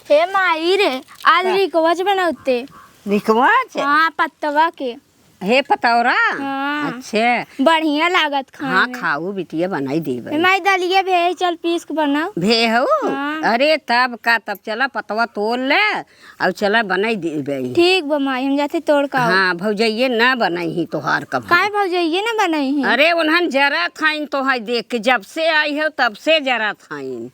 हे माई रे आज रिकवच बनौते। रिकवच? हाँ पत्तवा के। हे पतौरा? हाँ। अच्छा बढ़िया लागत खाए हाँ में। खाऊ बिटिया बनाई देबे। माई दलिया भे चल पीस के बनाओ। भे हो? हाँ। अरे तब का तब चला पतवा तोड़ ले और चला बनाई देबे। ठीक बा माई हम जाते तोड़ का। हाँ भौजाइये ना बनाई ही तोहार कब। काय भौजाइये ना बनाई है। अरे उन्हन जरा थाइन तो है देख के जब से आई हो तब से जरा थाइन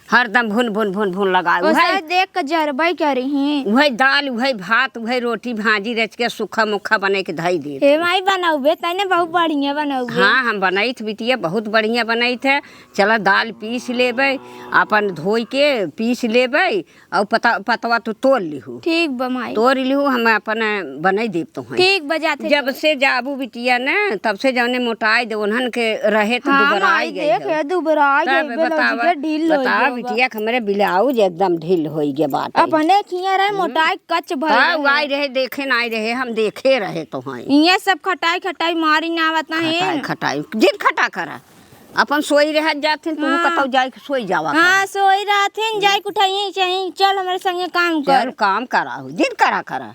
हरदम भुन भुन भुन भुन लगाए वैसे देख के जरबई करी ही। वही दाल वही भात वही रोटी भाजी रच के सूखा मुखा बने के धई दे। हे माई बनाऊबे तने बहुत बढ़िया बनाऊबे। हाँ हम बनाई थे बिटिया बहुत बढ़िया बनाई थे। चला दाल पीस लेबे अपन धोई के पीस लेबे और पतवा तो तोड़ लिहू। ठीक बा माई। तोड़ लिहू हम अपन बनाई देब तो हैं। ठीक बजाते जब से जाबू बिटिया न तब से जौने मोटाई दे उन्हन के रहे तो हाँ दुबराई माई गई देख है दुबराई गई बेलौजी ढील होई बता गई बिटिया हमरे ब्लाउज एकदम ढील होई गे बात अपने खिया रहे मोटाई कच भर हाँ आई रहे देखे ना आई रहे हम देखे रहे तो हैं। ये सब खटाई खटाई मारी ना आवत खटाई है। खटाई जिद खटा करा अपन सोई रह जाते तू कतौ जाए के सोई जावा हाँ सोई रहथिन जाई उठाई चाहिए चल हमारे संगे काम चल कर। काम करा जिद करा करा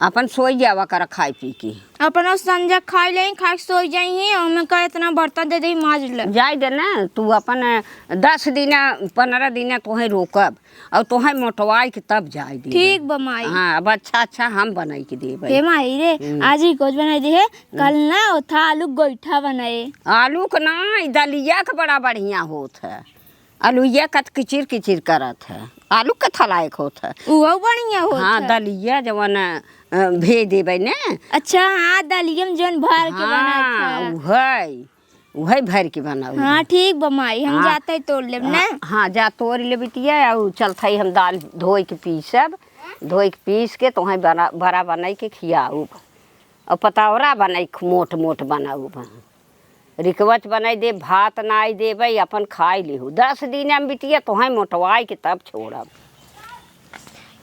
अपन सोई जावा करा खाई पी के अपना संजा खाई ले खा के सोई जाई है हमें का इतना बर्तन दे दे माज ले जाए दे ना तू अपन 10 दिन 15 दिन तोहे रोकब और तोहे मोटवाई के तब जाए दे। ठीक बा माई। हाँ अब अच्छा हम बनाई के देबे। हे माई रे आज ही कुछ बनाई दे है कल ना ओथा आलू गोईठा बनाए। आलू का ना दलिया का बड़ा बढ़िया होत है। आलूया कत किचिर किचिर करत है आलू के थलायक होत है। वो बढ़िया होत हाँ है। दलिया जवन भेज देबे ने। अच्छा हाँ दलिया में जौन भर के बनात है। वही भर के बनाऊ। हाँ ठीक बा माई हम जाते तोड़ लेब ना। हाँ जा तोड़ ले बिटिया और चलते हम दाल धोई के पीसब धोई के पीस के तो बड़ा बनाई के खियाऊ और पतौरा बनाई मोट मोट बनाऊ रिकवच बनाई दे भात नाई देबे अपन खाई लिहू 10 दिन में बिटिया तोहें मोटवाई के तब छोड़ब।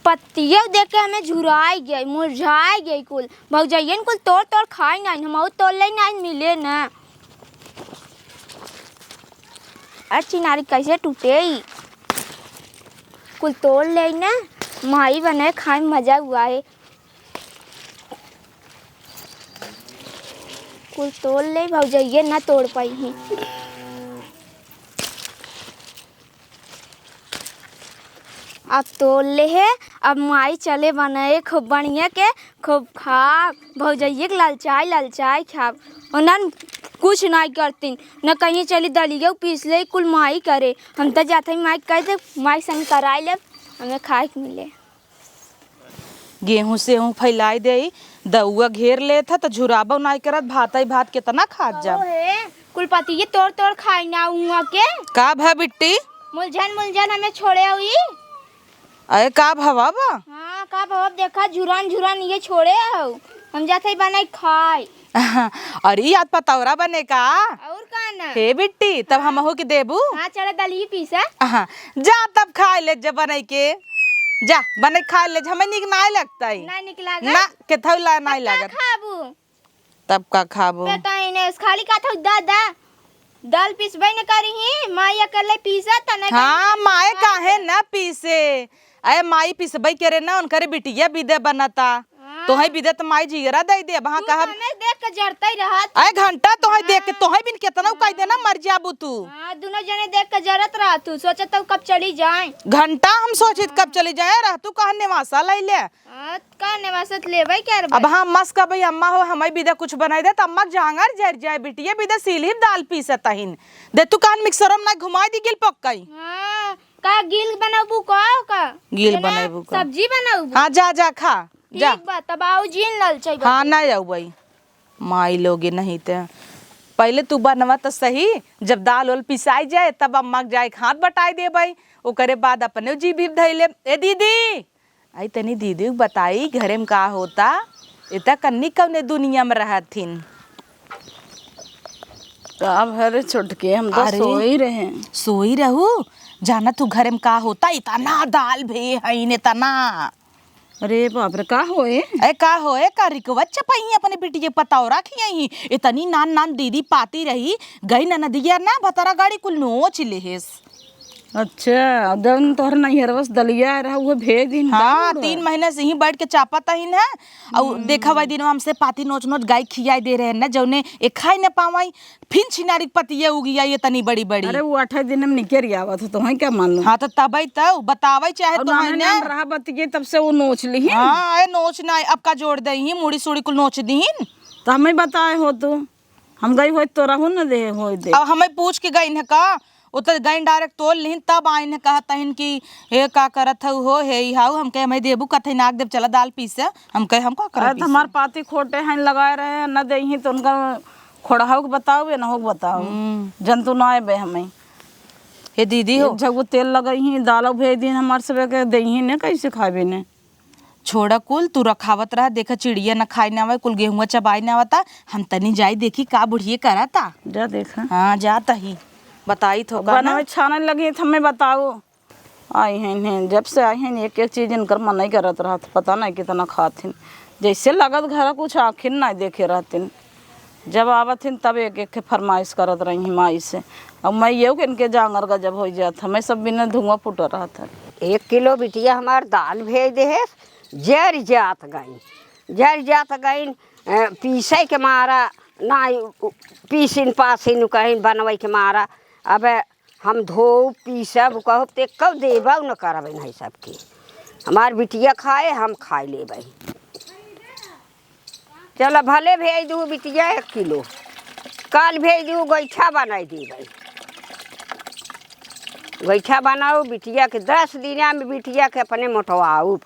पत्तिया देख के हमें झुराई गई मुरझाई गई कुल भौजाइयन कुल तोड़ तोड़ खाई नहीं हम तोड़ ले नहीं मिले ना। अच्छी नारी कैसे टूटे कुल तोड़ ले ना माई बने खाए में मजा हुआ है। कुल तोड़ ले भौजाइये ना तोड़ पाई ही। अब तोड़ ले है अब माई चले बनाए खूब बढ़िया के खूब खा भौजाइये के ललचाई खा उन्हन कुछ नहीं करतीन न कहीं चली दलिया पीस ले कुल माई करे हम तो जाते माई कह दे माई संग कराई ले हमें खाए के मिले। गेहूं से फैलाई दे दउआ घेर ले था तो झुराबो नहीं करत भात ही भात कितना खात जा कुल पतिये तोड़ तोड़ खाई ना हुआ के का भा बिट्टी मुलझन हमें छोड़े हुई। अरे का भवा बा हाँ का भाव देखा झुरान ये छोड़े हो हम जाते ही बनाई खाए। अरे आज पतौरा बने का और का ना हे बिट्टी तब हम हो के देबू। हाँ चला दलिया पीसा। जा तब खा ले जब बने के जा बने खा ले हमें निक नहीं लगता है ना निकला ना के थौला नहीं लागत खाबू तब का खाबू बताई ने खाली का थौ दादा दाल पीसबे न करी ही माई अकेले पीसा तने। हाँ माए काहे ना पीसे अरे माई पिसबई करे ना उनकरे बिटिया बिदे बनता तोहे बिदे तो माई जीरा दे दे वहां कहा हमें देख के जरते रहत। अरे घंटा तोहे देख के तोहे बिन केतना कह देना मर जाबू तू। हां दोनों जने देख के जरत रह तू सोचत तो कब चली जाए घंटा हम सोचित कब चली जाए रह तू कहा निवासा ले ले का निवासत लेबै कर अब हम मस का भाई अम्मा हो हमें बिदे कुछ बनाई दे त अम्मा जांगर जर जाए बिटिया बिदे सीली दाल पीसत हिन दे तू कान मिक्सरम ना घुमाई दी गिल पक्काई। हां का गिल बनाबू का गिल बनाबू का सब्जी बनाबू। हां जा खा जा ठीक बा तब आओ जीन लल छै। हाँ ना जाऊ भाई माई लोगे नहीं ते पहले तू बनवा तो सही जब दाल वाल पिसाई जाए तब अम्मा जाए हाथ बटाई दे भाई ओकरे बाद अपने जी भी धैले ए दीदी आई तनी दीदी बताई घरे में का होता इतना कन्नी कौने दुनिया में रहथिन का भरे छुटके हम तो सोई रहे सोई रहू जाना तू घरे में का होता इतना दाल भे है ने तना अरे बाप रे का होए ए का होए का रिकवच चपई अपने बेटी के पतौरा खियाई इतनी नान नान दीदी पाती रही गई न नदिया ना भतरा गाड़ी कुल नोच लेहेस अच्छा दन तोहर नैहरवस दलिया रहा वो भेज दिन हाँ 3 महीने से ही बैठ के चापता ही है। और देखा भाई दिनों हमसे पाती नोच नोच गाय खियाई दे रहे हैं ना, जौने एक खाई न पावाई फिर छिनारी पतिया उगिया ये तनी बड़ी बड़ी। अरे वो 8 दिन में निकल आवत तो है क्या मान लो। हाँ तो तबई तो बतावे चाहे तो है ना। रहा बतिये तब से वो नोच ली हाँ ए नोच ना अब का जोड़ दे ही मुड़ी सुड़ी कुल नोच दीन। तो हमें बताए हो तू हम गई हो तो रहू न दे हो दे। अब हमें पूछ के गई है का उतर गई डायरेक्ट तोल लिहिन तब आइन है कहा तहिन कि हे का करत हो हे हाउ हम कहे हमें देबू कथे नाक देव चला दाल पीस हम कहे हम का अरे करत तो हमार पाती खोटे हैं लगाए रहे हैं न दे ही तो उनका खोड़ा के बताओ या ना हो बताओ जंतु ना आए बे हमें। हे दीदी हो जब वो तेल लगाई ही दाल भेज दी हमारे सब के दे ही ने कैसे खाबे ने। छोड़ा कुल तू रखावत रहा देखा चिड़िया न खाई ना आवे कुल गेहुआ चबाई ना आवता हम तनी जाई देखी का बुढ़िए करता। जा देखा हाँ जाता ही बताई तो बनावे छाने लगी तो हमें बताओ। आई हैं जब से आई हैं एक एक चीज इनकर मन नहीं करत रहा पता नहीं कितना खातिन जैसे लगत घर कुछ आखिर नहीं देखे रहतिन। जब आवतिन तब एक एक के फरमाइश करत रही माई से। अब मैं ये इनके जांगर का जब हो जाता मैं सब बिना धुआं फुट रहा था। 1 किलो बिटिया हमार दाल भेज दे है जर जात गई पीसे के मारा ना पीसिन पासिन कहीं बनवे के मारा। अब हम धो पीसब कहब ते कब देब न करब नहीं सबके हमार बिटिया खाए हम खाई ले भाई। चलो भले भेज दू बिटिया 1 किलो कल भेज दू गोईठा बनाई दी भाई। गोईठा बनाओ बिटिया के 10 दिन में बिटिया के अपने मोटवाऊ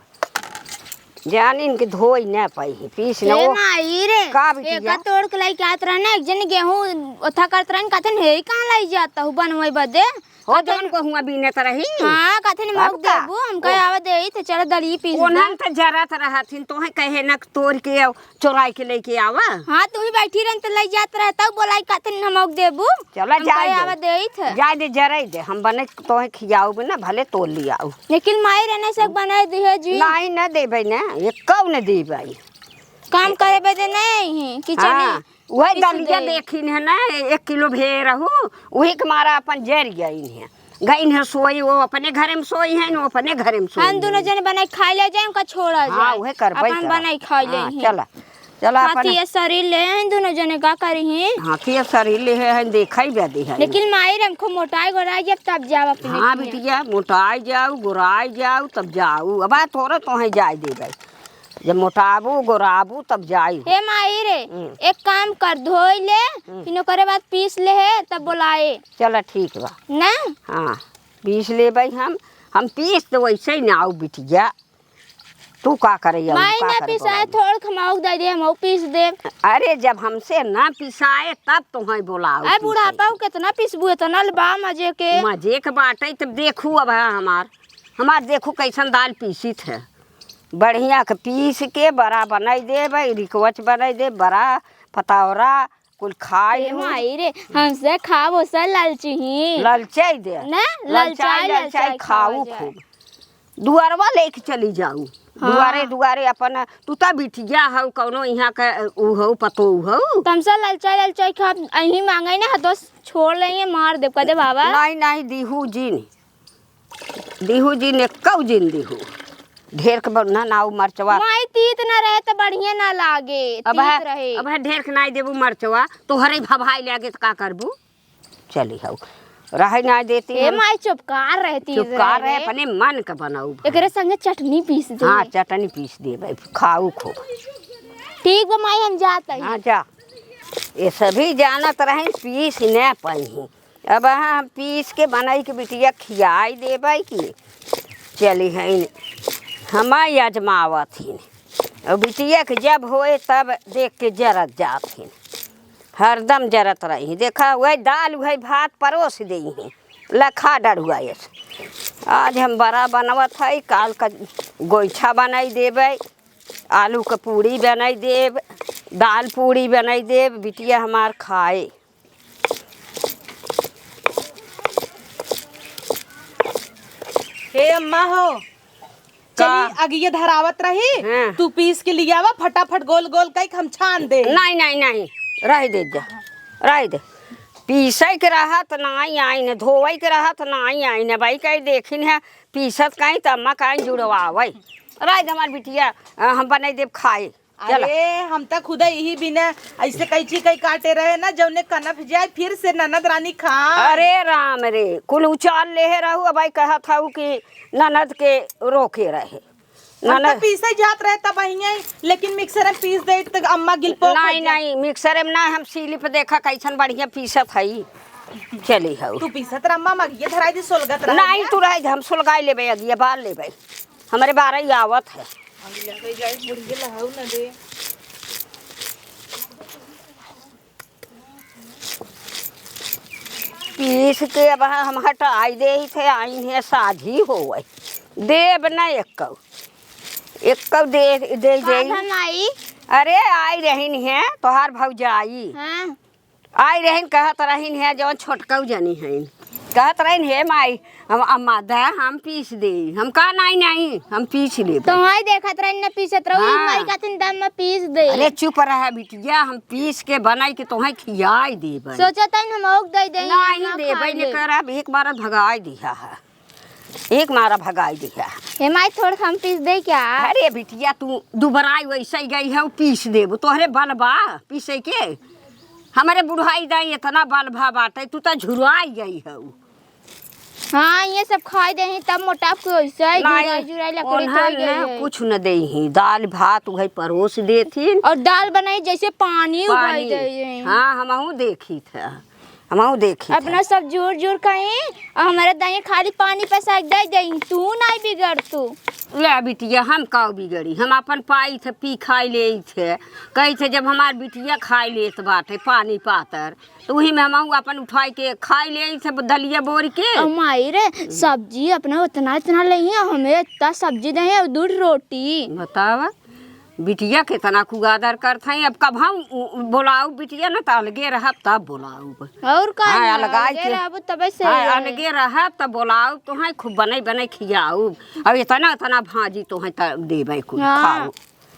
जानिन के धोई न पाई पीस न वो माई रे का बिटिया एक तोड़ के लाई के आत रहना एक जन गेहूं ओथा करत रहन कथन हे कहां लाई जाता हूं बनवई बदे हो जन को हुआ बीने तरही। हां कथन मौक देबू हम कहे आवे देई तो चल दली पीस ओनन त जरत रहथिन तो है कहे न तोड़ के चोराई के लेके आवा। हां तू ही बैठी रहन तो लाई जात रहता बोलाई कथन हम मौक देबू चला जाए आवे देई थे जाए दे जराई दे हम बने तो है खियाऊ ना भले तोड़ लियाऊ लेकिन माई रहने से बनाए दी है जी नहीं न देबे न ये कब न देबे काम करे बदे नहीं कि चली वही दलिया देखिन है ना 1 किलो भे रहू वही के मारा अपन जर गईन है सोई वो अपने घर में सोई है वो अपने घर में सोई हम दोनों जने बनाई खा ले जाए का छोड़ा जाए। हां वही करबै अपन बनाई खा ले चला चला अपन हाथी शरीर ले हैं दोनों जने का करी हैं हाथी शरीर ले है देखई बेदी है लेकिन माई रे हमको मोटाई गोराई जब तब जाओ अपने। हां बिटिया मोटाई जाऊ गोराई जाऊ तब जाऊ अब थोड़ा तो है जाए देबै जब मोटाबू गोराबू तब जाई। हे माई रे एक काम कर धोई ले फिर करे बाद पीस ले है तब बुलाए। चला ठीक बा ना हां पीस लेबै हम पीस तो वैसे ही ना आऊ बिटिया तू का करे माई ना पिसाए थोड़ खमाऊ दे दे हम पीस दे। अरे जब हमसे ना पिसाए तब तुम्हें बोलाओ अरे बुढ़ापा कितना पिसबू इतना बा मजे के बाटे तब देखू अब हमार देखू कैसन दाल पीसित है बढ़िया के पीस के बड़ा बनाई दे भाई रिकवच बनाई दे बड़ा पतौरा कुल खाए माई रे हमसे खाओ सा लालची ही ललचाई दे ना ललचाई खाऊ खूब दुआरवा लेके चली जाऊ। हाँ। दुआरे अपन तू ता बिटिया हौ कौनो यहाँ का उ हौ पतो हौ तुमसे ललचाई खा अही मांगे ना तो छोड़ लेंगे मार दे कदे बाबा। नहीं दीहू जी ने कौ जिन दीहू ढेर के ना नाऊ मरचवा माई तीत ना रहे तो बढ़िया ना लागे तीत रहे अब ढेर के नाई देबू मरचवा तो हरे भभाई लागे तो का करबू चली हौ रहे ना देती ए माई चुपकार रहती चुपकार रहे अपने मन का बनाऊ एकरे संगे चटनी पीस दे। हां चटनी पीस दे भाई खाऊ खूब ठीक बा माई हम जात है। हां जा ये सभी जानत रहे पीस न पाई अब हम पीस के बनाई के बिटिया खियाई देबै की चली है हमारी आजमावत ही और बिटिया के जब होए तब देख के जरत जात हरदम जरत रही देखा वही दाल वही भात परोस दी लखा डरुआ आज हम बड़ा बनवत है काल का गोईठा बनाई देबै आलू के पूड़ी बनाई देब दाल पूड़ी बनाई देब बिटिया हमार खाए। हे अम्मा हो चली अगिए धरावत रही। हाँ। तू पीस के लिया वा फटाफट गोल गोल कई हम छान दे। नहीं रह दे जा रह दे पीसे के रहत नाई आइन धोवे के रहत नाई आइन भाई कहीं देखिन है पीसत कहीं तो अम्मा कहीं जुड़वावे राज हमार बिटिया हम बनाई देव खाए। चल अरे हम तक खुदा यही बिना ऐसे कहीं कहीं काटे रहे ना जौने कनप जाए फिर से ननद रानी खा। अरे राम रे कुल उचाल ले रहू भाई कहा था कि ननद के रोके रहे ननद पीसे जात रहे तब लेकिन मिक्सर में पीस दे तो अम्मा गिलपो नहीं नहीं मिक्सर में ना हम सीली पे देखा कैसन बढ़िया पीसत हई चली हऊ तू पीसत अम्मा मगिए धराई दी सोलगत रह नहीं तू रह हम सुलगाई लेबे अगिया बाल लेबे हमारे 12 ही आवत है। पीस के अब हम हटाई दे थे आई है साझी हो देव न एक दे दे दे माई अरे आई रहीन है तोहार भौजाई हाँ आई रहीन कहत रहीन है जवन छोटकऊ जनी है कहत रहीन है माई हम अम्मा दा हम पीस दे हम कहा नहीं नहीं हम पीस ले तो हाई देखत रही न पीसत रहो हाँ। माई खातिन दम में पीस दे। अरे चुप रहा बिटिया हम पीस के बनाई के तोहे खियाई देबे सोचत हन हम औक दे दे नहीं देबे ने करब एक बार भगाई दिया है एक मारा भगाई दिया हे माई थोड़ा हम पीस दे क्या। अरे बिटिया तू दुबराई वैसे ही गई है पीस देबो तोहरे बल बा पीसे के हमारे बुढ़ाई दाई इतना बल भा बाटे तू तो झुराई गई है। हाँ ये सब खाई दे तब मोटा को ऐसे जुराई जुराई लकड़ी तो गई कुछ न दे ही दाल भात उहे परोस देथिन और दाल बनाई जैसे पानी उगाई दे। हाँ हमहू देखी था हमहू देखी अपना सब जोर जोर कहीं और हमारे दाई खाली पानी पे साग दे दे तू नहीं बिगड़ तू ले बिटिया हम काऊ बिगड़ी हम अपन पाई थे पी खाई ले थे कही थे जब हमार बिटिया खाई लेत बाटे पानी पातर तो वही में हम अपन उठाई के खाई ले थे दलिया बोर के। माई रे सब्जी अपना उतना इतना नहीं हमें इतना सब्जी दे और दूध रोटी बतावा बिटिया के तना कुगादर करते हैं अब कब हम बोलाऊ बिटिया न तो अलगे रह तब बोलाऊ और का हाँ, अलगाई के तब से हाँ, अलगे रह तब बोलाऊ तो है खूब बने बने खियाऊ अब इतना इतना भाजी तो है देवे कुछ खाओ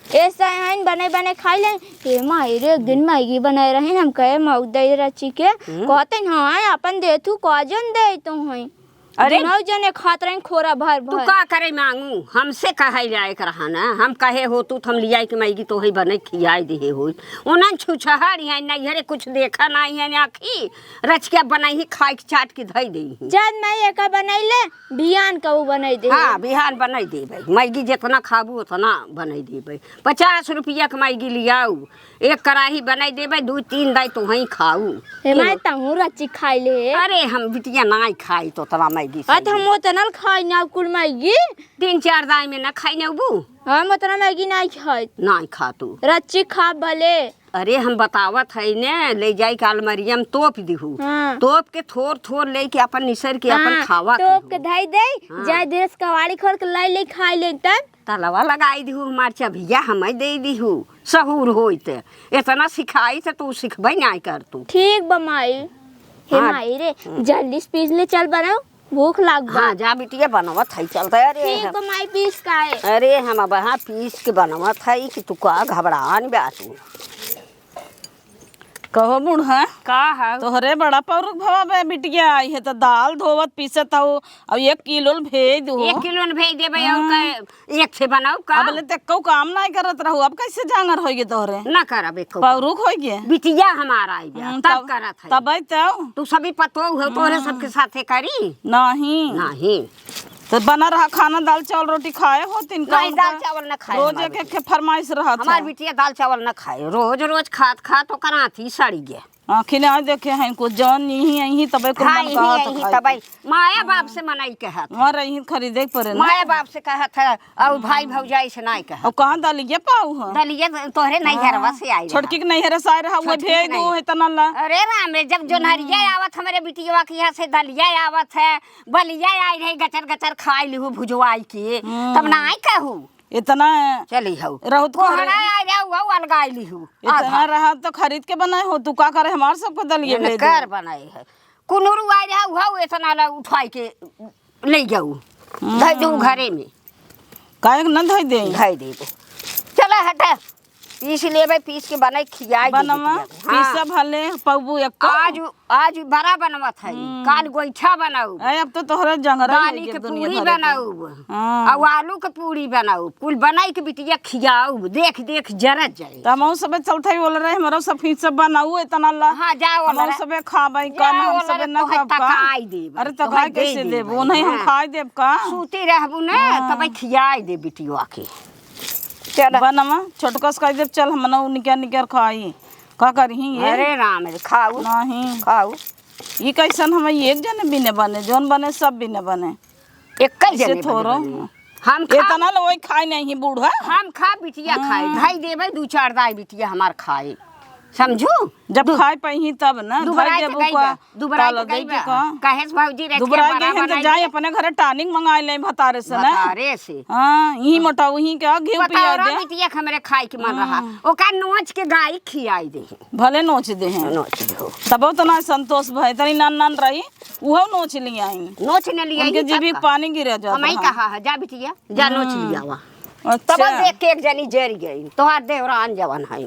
ऐसा है बने बने खा ले हे माई रे एक दिन मैगी बनाए रहे हम कहे मऊ दे रची के कहते हाँ अपन दे तू काजन दे तो है अरे जने खात रहे खोरा भर तू का करे मांगू हमसे कहे जाए कर ना हम कहे हो तू हम लिया के मैगी तो ही बने खियाई दे हो उन्हन छुछहर है नहीं हरे कुछ देखा नहीं है आखी रच के बनाई ही खाई के चाट के धई दे जब मैं एक बनाई ले बिहान का वो बनाई दे। हाँ बिहान बनाई देबे मैगी जितना खाबू उतना बनाई देबे 50 रुपया के मैगी लियाऊ एक कड़ाही बनाई देबे 2-3 दाई तो वहीं खाऊ मैं तहू रची खाई ले। अरे हम बिटिया नहीं खाई तो तना मैगी हम उतना खाई ना कुल मैगी 3-4 दाई में न खाई नबू हम उतना मैगी नहीं खाई नहीं खा तू रची खा भले। अरे हम बतावत है ने ले जाई के अलमरिया में तोप दिहू हाँ। तोप के थोर थोर ले के अपन निसर के अपन खावा तोप के धई दे जाय देस कवाड़ी खोल के लाई ले खाई ले तब तलवा लगाई दिहू हमार चबिया हमें दे दिहू सहूर होइते इतना सिखाई तो तू सिखबे नहीं कर तू ठीक बमाई हे माई रे जल्दी पीस ले चल बनाओ भूख लाग बा। हाँ जा बिटिया बनवत है चलते अरे ठीक बमाई पीस का है। अरे हम अब हाँ पीस के बनवत है कि तू का घबरा नहीं बातू कहो बूढ़ा का है तोहरे बड़ा पौरुख भवा बे बिटिया आई है तो दाल धोवत पीसत हो और 1 किलो भेज दो 1 किलो न भेज देबे और एक से बनाऊ का अब ले तक काम नहीं करत रहू अब कैसे जांगर होगे तोहरे ना करबे को पौरुख होगे बिटिया हमारा आई गया तब करत है तब तो तू सभी पतो हो तोरे सबके साथे करी नहीं नहीं तो बना रहा खाना दाल चावल रोटी खाए हो तीन नहीं दाल चावल न खाए रोज एक एक फरमाइश रहा था हमार बिटिया दाल चावल न खाए रोज रोज खात खात ओकर आँथी सड़ी गया आखिर आज देखे हैं कुछ जौन यही तबे को हाँ मन यही कहत तबई माया बाप से मनाई कहत मर यही खरीदे के पड़े ना माया बाप से कहत है और भाई भौजाई से नहीं कहत और कहां दालिए पाऊ हो दलिया तोहरे नहीं घरवा से आई छोटकी के नहीं हरे सारे रहा वो छोटकी भेज के दो नहीं। इतना ला अरे राम रे जब जोनहरिया आवत हमारे बिटिया के यहाँ से दलिया आवत है बलिया आई रही गचर गचर खाई लिहू भुजवाई के तब ना आई कहू इतना चली हऊ रहू तो कोहरा आ जाऊ हऊ अलगाई लिहू इतना रहा तो खरीद के बनाए हो तू का करे हमार सबको दलिए भेज दो कर बनाई है कुनूरू आ जाऊ हऊ इतना ला उठाई के ले जाऊ धई दू घरे में काहे न धई दे धई देबो चला हटा पीस लेबै पीस के बनाई खियाई बनवा पीसा भले पबू एक आज बड़ा बनवत है काल गोईठा बनाऊ अब तो तोहरे जंगरा दाली के पूरी बनाऊ और आलू के पूरी बनाऊ कुल बनाई के बिटिया खियाऊ देख देख जरत जाए हम सब चलते बोल रहे हमारा सब फीस सब बनाऊ इतना ला हाँ जाओ हम सब खाबै का हम सब ना खाब का तकाई देब अरे तकाई कैसे देब वो नहीं हम खाई देब का सूती रहबू ना तब खियाई दे बिटिया के चल बनवा छोटकस कह देब चल हम ना निकर निकर खाई का करही ये अरे राम रे खाऊ नहीं खाऊ ये कैसन हम एक जने भी न बने जोन बने सब भी न बने एक से थोरो हम इतना लो वही खाई नहीं बूढ़ा हम खा बिटिया खाए ढाई देबै 2-4 दाई बिटिया हमार खाए समझू जब खाए पही तब ना दुबराई कहेस भौजी रे दुबराई के हम जाए अपने घरे टानिंग मंगाई ले भतारे से ना भतारे से हां यही मोटा वही के घी पिया दे बिटिया हमरे खाए के मन रहा ओका नोच के गाय खियाई दे भले नोच दे हैं नोच दो तब तो ना संतोष भाई तनी नान नान रही वो नोच ली आई नोच ने लिया उनके जीभी पानी गिर जा हम ही कहा है जा बिटिया जा नोच लिया वा तब देख के एक जनी जर गई तोहार देवरान जवान है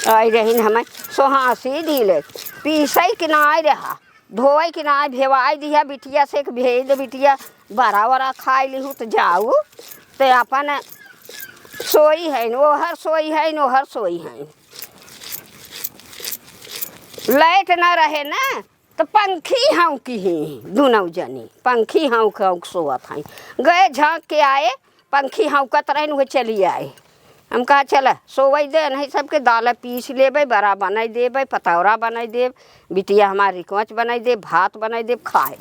आई रहीन हमें सोहासी ढीले पीसई के ना आई रहा धोई के ना भेवाई दिया बिटिया से भेज दे बिटिया बड़ा बड़ा खाई ली तो जाऊ तो अपन सोई है वो हर सोई है नो हर सोई है लाइट ना रहे ना तो पंखी हाँ की ही दोनों जनी पंखी हाँ सोवत हैं गए झाँक के आए पंखी हाँ कत रहे वो चली आए हम कहा चल सोवई दे नहीं सबके दाल पीस लेबै बड़ा बनाई देबै पतौरा बनाई देब बिटिया हमारी रिकवच बनाई दे भात बनाई देब खाए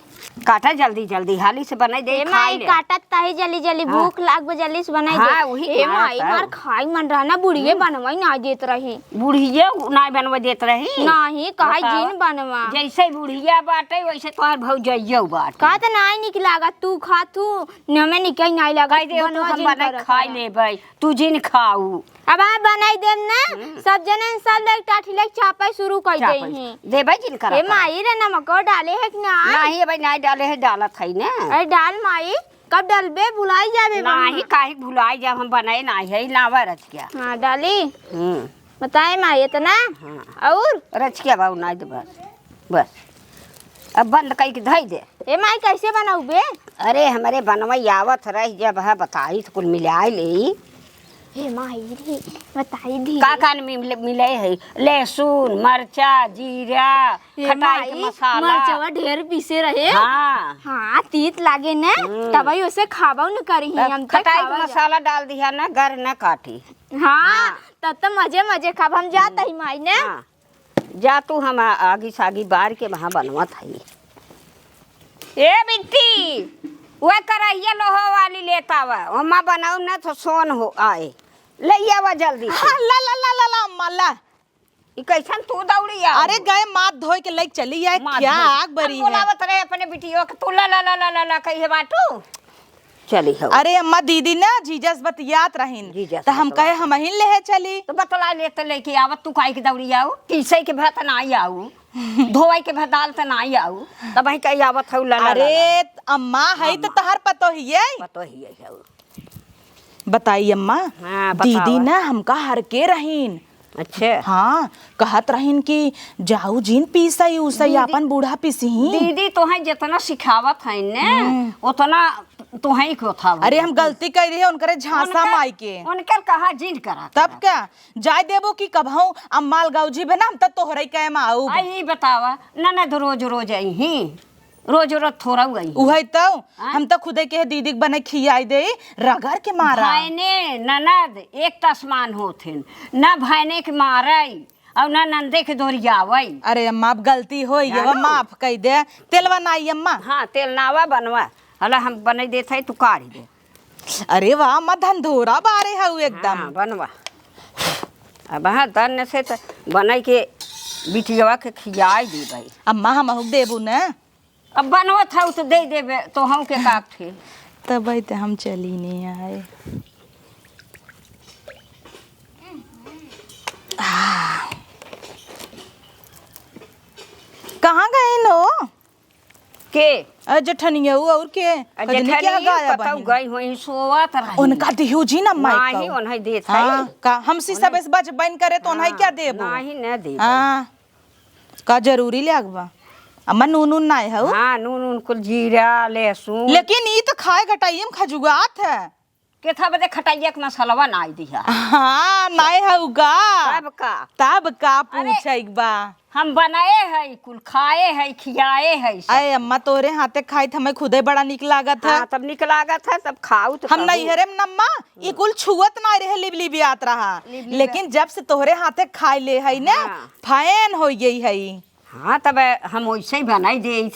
काटा जल्दी जल्दी हाली से बनाई दे माई काटत ताही जल्दी जल्दी भूख लाग जल्दी से बनाई दे वही ए माई मार खाई मन रहा ना बुढ़िए बनवाई ना देत रही बुढ़िया ना बनवा देत रही नहीं कहा जिन बनवा जैसे बुढ़िया बाटे वैसे तोहर भौजइयो बाट का त नाई निक लागा तू खा तू नमे निकई नाई लगा दे तू हम बनाई खाई लेबै तू जिन खाऊ अब आ बनाई देम ना सब जने सब लाइक टाठी लाइक चापा शुरू कर दे हैं देबै जिन करा ए माई रे नमक डाले है कि ना नहीं भाई नहीं डाले है डालत है ना अरे डाल माई कब डालबे भुलाई जाबे नहीं काहे भुलाई जब हम बनाए नहीं है लावा रच गया हां डाली बताए माई इतना और रच गया बाबू नहीं दे बस बस अब बंद कई के धई दे ए माई कैसे बनाऊ बे अरे हमारे बनवई आवत रही जब है बताई तो कुल मिलाई ले हे माई रे बताई दी का कान मिले है लहसुन मरचा जीरा खटाई के मसाला मरचवा ढेर पीसे रहे हाँ हाँ तीत लागे ना तभी उसे खाबा न करी हम खटाई के मसाला डाल दिया ना घर न काटी हाँ तब तो मजे मजे खाब हम जाता ही माई ने जा तू हम आगी सागी बार के वहाँ बनवा था ए बिट्टी वह करहिया लोहा वाली लेता हुआ अम्मा बनाऊ ना तो सोन हो आए ले आवा जल्दी हाँ, ला ला ला ला ला मल्ला ई कैसन तू दौड़ी आ अरे गए माथ धोई के लेके चली है क्या आग बरी है बोलावत रहे अपने बिटियो के तू ला ला ला ला ला कहिए बाटू चली हो अरे अम्मा दीदी ना जीजस बतियात रहीन तो हम कहे हम ही ले चली तो बतला लेते लेके आवत तू काहे के दौड़ी आऊ किसे के भत ना आऊ धोई के भदाल त ना आऊ तब ही कही आवत हौ ला अरे अम्मा है तो तहर पतो ही है पतो ही है बताई अम्मा दीदी ना हमका हर के रहीन अच्छा हाँ कहत रहीन कि जाऊ जिन पीसई उसई अपन बूढ़ा पीसी दीदी तोहे जितना सिखावत है ने उतना तोहे को था अरे हम गलती कर रही है उनकरे झांसा माई के उनकर कहा जिन करा तब क्या जाय देबो कि कबहू अम्माल गाउजी बना हम त तोहरे के में आऊ आई बतावा ननद रोज रोज आई ही रोज रोज थोड़ा गई उहे तो हम तो खुदे के दीदी बने खियाई दे रगड़ के मारा भाईने ननद एक तस्मान होथिन ना भाईने के मारई और ना नंदे के दोरियावई अरे अम्मा अब गलती होई है माफ कई दे तेलवा नाई अम्मा हां तेल नावा बनवा हला हम बने देत है तू काढ़ी दे अरे वाह अम्मा धंधोरा बारे हऊ एकदम हाँ, बनवा अब हां तन से त बनाई के बिटियावा के खियाई दी भाई अम्मा हम हुक देबू ना अब बनवत है तो दे देबे तो हम के काक थे तब तो हम चली नहीं आए कहाँ गए लो के जेठनिया और के कजनी क्या गाया पता गई होई सोवत रही उनका दियो जी ना माई नहीं उन्हें देत हां का हमसी सब इस बच बन करे तो उन्हें क्या देबो नहीं न दे हां का जरूरी लागबा अम्मा नून ना है हां नून कुल जीरा लहसुन लेकिन ई तो खाए घटाइम खजुगात है के था बदे खटाइया के मसालावा नाई दिया हां नाय हउगा तब का पूछैक बा हम बनाए है कुल खाए है खियाए है अरे अम्मा तोरे हाथे खाई हमें खुदे बड़ा निक लागत है तब निक लागत है तब खाऊ तो हम नहीं हरे नम्मा ये कुल छुअत ना रहे लिबलिबी आत रहा लेकिन जब से तोहरे हाथे खाई ले है ना फैन हो गई है हाँ तब हम वैसे ही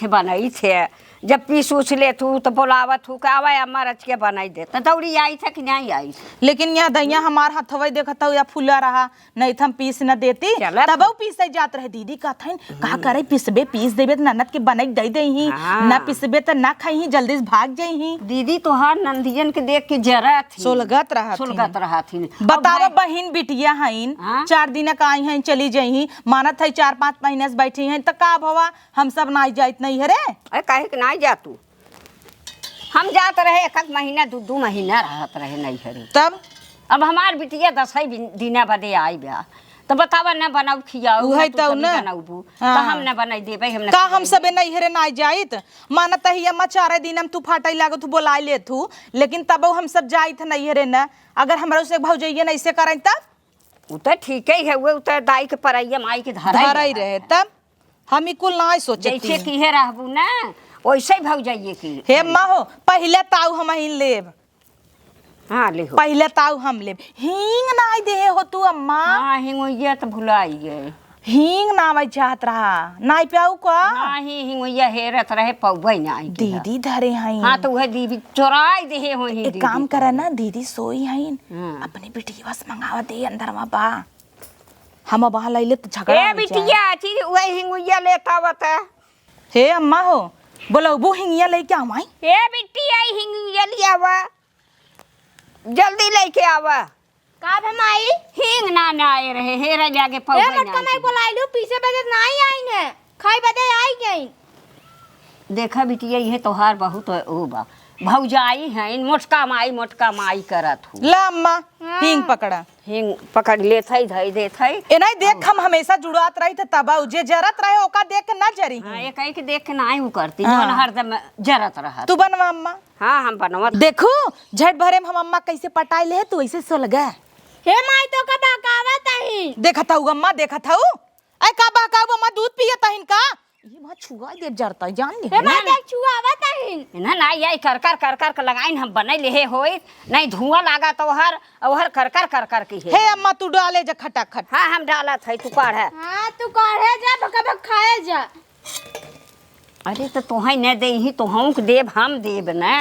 बनाई थे जब पीस उस ले तू तो बोलावत हूँ का आवा अम्मा रच के बनाई दे तो दौड़ी आई था कि नहीं आई लेकिन यहाँ दैया हमार हथवा देखत हो या फूला रहा नहीं तो हम पीस न देती तब पीस जात रहे दीदी कहथिन का करे पिसबे पीस देबे तो ननद के बनाई दे दे ही ना पिसबे तो ना खाई जल्दी से भाग जाई ही दीदी तोहार नंदियन के देख के जरा थी सोलगत रहा थी बताओ बहिन बिटिया हईन 4 दिन का आई हैं चली जाई मानत है 4-5 महीने से बैठी हैं तो का भवा हम सब ना जाइत नहीं हरे काहे के नहीं जा तू हम जात रहे 1 महीना 2 महीना रहत रहे नहीं हरे तब अब हमार बिटिया 10 दिन बदे आई बा तो बतावा न बनाऊ खियाऊ है तो न बनाऊ तो हम न बनाई देबे हम का हम सबे नहीं हरे ना जाइत मानत ही अम्मा 4 दिन हम तू फाटई लागत बोलाई ले तू लेकिन तब हम सब जाइत नहीं हरे न अगर हमरा से भौजइया न ऐसे करई तब उ तो ठीक ही है वो तो दाई के परैया माई के धराई रहे तब हम ई कुल ना सोचे जैसे की है रहबू ना वैसे ही भाग जाइए की हे माँ हो पहले ताऊ हम ही लेब हाँ ले हो पहले ताऊ हम लेब हींग ना दे हो तू अम्मा हाँ हिंगोइया तो भुलाई गए हींग ना मैं चाहत रहा नाई प्याऊ का नहीं हिंगोइया हेरत रहे पौबै नहीं दीदी धरे हईन हाँ तो वह दीदी चोराई दे हो ही एक काम करे ना दीदी सोई हईन अपनी बिटिया बस मंगावा दे अंदर में बा हम वहां लइले तो झगड़ा ए बिटिया चीज वह हिंगोइया लेता बता हे अम्मा हो बोलो वो हिंगिया लेके आवाई ए बिटिया हिंगिया लिया आवा जल्दी लेके आवा का हम आई हिंग ना आए रहे हेरा जाके पौबै ए मटका मैं बुलाइलू पीछे बजे नहीं आई ने खाई बजे आई गई देखा बिटिया ये तोहार बहुत ओ बा भौजाई है मोटका माई करत हूँ ला अम्मा हिंग पकड़ा हिंग पकड़ ले थई धई दे थई ए नहीं देख हम हमेशा जुड़ात रही थे तब जे जरत रहे ओका देख के ना जरी हां एक के देख के ना ही करती जवन हरदम जरत रहा तू बनवा अम्मा हां हम बनवा देखो झट भरे में हम अम्मा कैसे पटाई ले तू ऐसे सो लगा हे माई तो का बकावत आई देखत हूं अम्मा देखत हूं ए का बकाव अम्मा दूध पियत हइन का ये बात छुआ दे जरता जान ले हे माई देख छुआवत आई ना ना यही कर कर लगाइन हम बनै ले होई नहीं धुआं लागा तो हर कर कर की है हे अम्मा तू डाले जा खटाखट हां हम डाला थई तू काढ़ है हां तू काढ़े जा बका खाए जा अरे तो तोहाई न दे ही तो हम देब हम देब ना